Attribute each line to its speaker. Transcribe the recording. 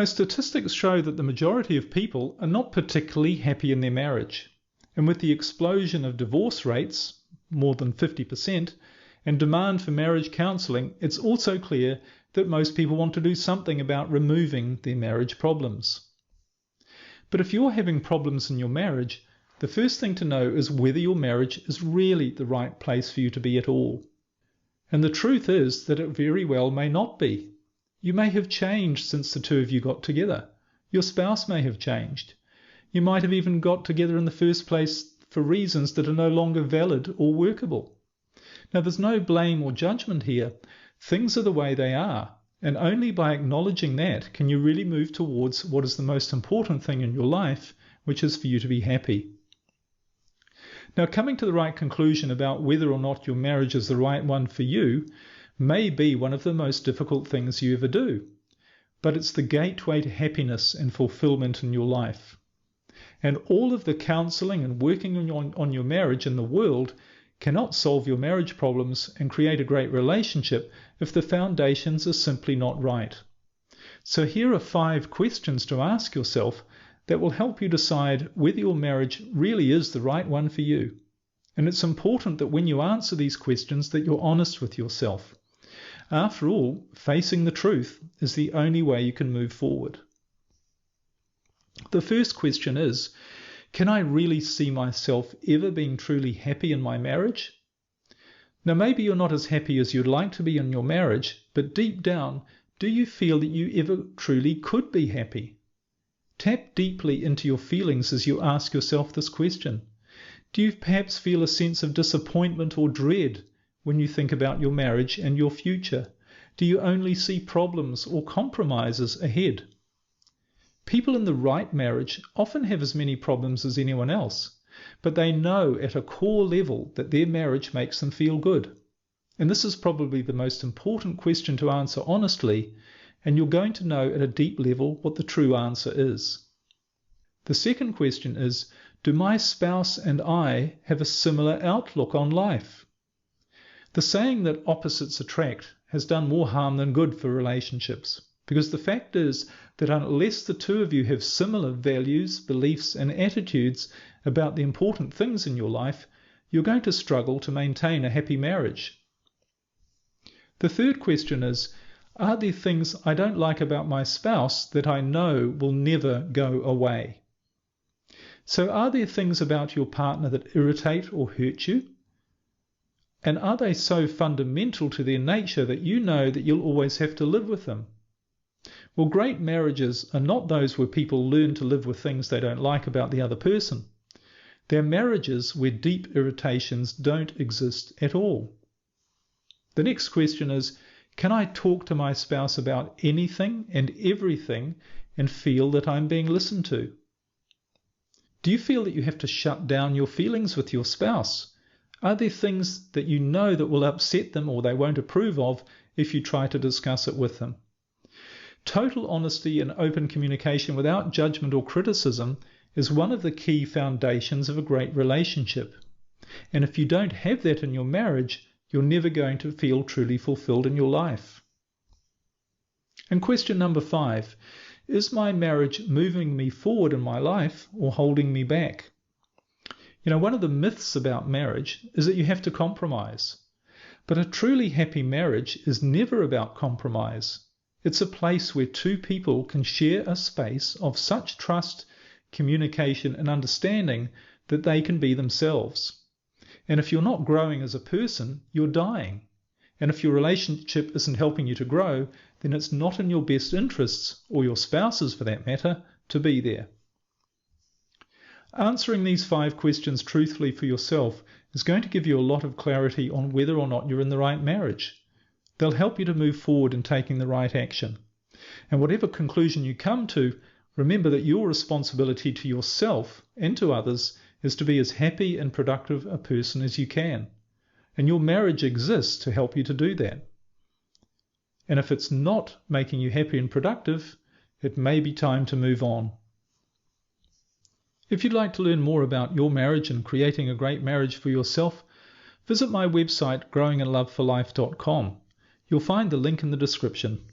Speaker 1: Statistics show that the majority of people are not particularly happy in their marriage. And with the explosion of divorce rates, more than 50%, and demand for marriage counselling, it's also clear that most people want to do something about removing their marriage problems. But if you're having problems in your marriage, the first thing to know is whether your marriage is really the right place for you to be at all. And the truth is that it very well may not be. You may have changed since the two of you got together. Your spouse may have changed. You might have even got together in the first place for reasons that are no longer valid or workable. Now, there's no blame or judgment here. Things are the way they are, and only by acknowledging that can you really move towards what is the most important thing in your life, which is for you to be happy. Now, coming to the right conclusion about whether or not your marriage is the right one for you may be one of the most difficult things you ever do, but it's the gateway to happiness and fulfillment in your life. And all of the counselling and working on your marriage in the world cannot solve your marriage problems and create a great relationship if the foundations are simply not right. So here are 5 questions to ask yourself that will help you decide whether your marriage really is the right one for you. And it's important that when you answer these questions that you're honest with yourself. After all, facing the truth is the only way you can move forward. The first question is, can I really see myself ever being truly happy in my marriage? Now, maybe you're not as happy as you'd like to be in your marriage, but deep down, do you feel that you ever truly could be happy? Tap deeply into your feelings as you ask yourself this question. Do you perhaps feel a sense of disappointment or dread when you think about your marriage and your future? Do you only see problems or compromises ahead? People in the right marriage often have as many problems as anyone else, but they know at a core level that their marriage makes them feel good. And this is probably the most important question to answer honestly, and you're going to know at a deep level what the true answer is. The second question is, do my spouse and I have a similar outlook on life? The saying that opposites attract has done more harm than good for relationships, because the fact is that unless the two of you have similar values, beliefs, and attitudes about the important things in your life, you're going to struggle to maintain a happy marriage. The third question is, are there things I don't like about my spouse that I know will never go away? So are there things about your partner that irritate or hurt you? And are they so fundamental to their nature that you know that you'll always have to live with them? Well, great marriages are not those where people learn to live with things they don't like about the other person. They're marriages where deep irritations don't exist at all. The next question is, can I talk to my spouse about anything and everything and feel that I'm being listened to? Do you feel that you have to shut down your feelings with your spouse? Are there things that you know that will upset them or they won't approve of if you try to discuss it with them? Total honesty and open communication without judgment or criticism is one of the key foundations of a great relationship. And if you don't have that in your marriage, you're never going to feel truly fulfilled in your life. And question number 5, is my marriage moving me forward in my life or holding me back? One of the myths about marriage is that you have to compromise. But a truly happy marriage is never about compromise. It's a place where two people can share a space of such trust, communication, and understanding that they can be themselves. And if you're not growing as a person, you're dying. And if your relationship isn't helping you to grow, then it's not in your best interests, or your spouse's for that matter, to be there. Answering these 5 questions truthfully for yourself is going to give you a lot of clarity on whether or not you're in the right marriage. They'll help you to move forward in taking the right action. And whatever conclusion you come to, remember that your responsibility to yourself and to others is to be as happy and productive a person as you can. And your marriage exists to help you to do that. And if it's not making you happy and productive, it may be time to move on. If you'd like to learn more about your marriage and creating a great marriage for yourself, visit my website growinginloveforlife.com. You'll find the link in the description.